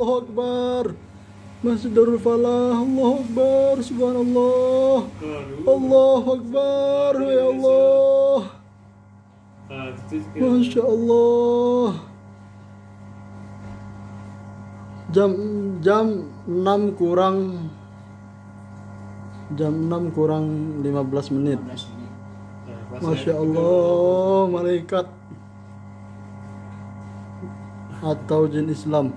Allahu Akbar. Masjid Darul Falah, Allahu Akbar, subhanallah. Allahu Akbar, ya Allah. Masya Allah. Jam 6 kurang 15 menit. Masya Allah, malaikat atau jin Islam.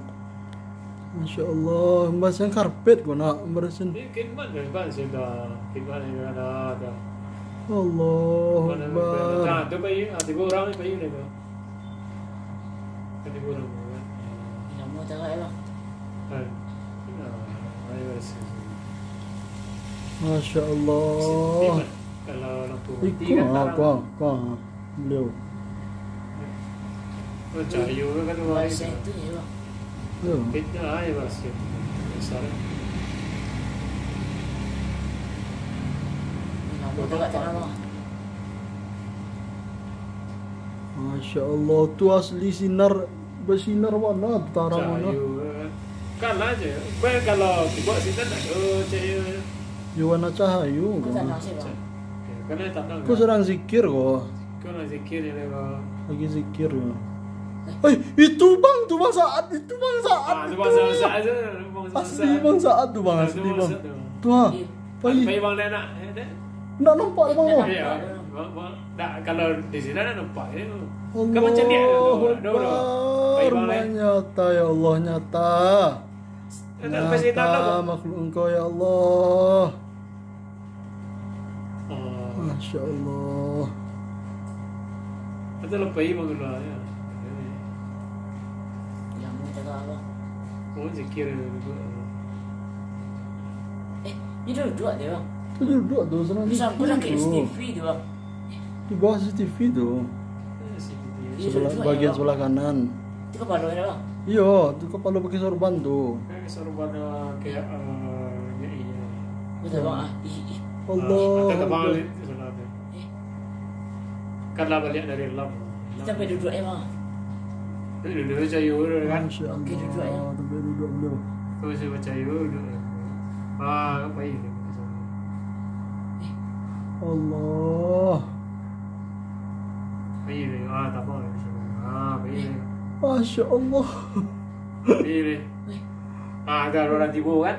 Masya Allah, membahasan karpet kau nak membahasan. Allah Akbar. Masya Allah. Ikut kau beliau. Cahayu kan Bahasa itu ya bang. fitnah aja bahasa besar. Nampak tak terang. Masya Allah, tu asli sinar bersinar warna tarang mana? Kan aja. Baik kalau dibuat sini tak cahaya. Warna cahayu. Kau tak nasib bang. Karena tak tahu. Kau sedang zikir kau. Kau nak zikir ni lah. Lagi zikir kau. Itu bang saat. Tu bang saat je. Asli bang saat tu bang, asli bang. Tu ha. Pai bang dah nak. Nak nampak bang. Ya. Tak kalau di sini dah nampak ya. Allah Kan macam dia. Akbar, nyata ya Allah, nyata. Nyata makhluk engkau ya Allah. Masya Allah. Betul pai bang keluar ya. Yang mau cakap apa? Oh zikir juga. Ni duduk dia bang. Tu duduk tu senang Bisa zikir pulang ke tu. STV tu bang. Di bawah CCTV tu. Bagian sebelah kanan. Itu kepala dia bang. Iya, tu kepala pakai sorban tu. Sorban kayak iya. Betul bang. Allah. Kata bang kan lah balik dari lam. Kita pergi duduk bang. Duduk baca you kan. Masya Allah. Okey, duduk ya. Sampai duduk beliau. Kau mesti baca you duduk. Apa ini? Allah. Ini tak apa. Ini. Masya Allah. Ini. Ada orang tibu kan?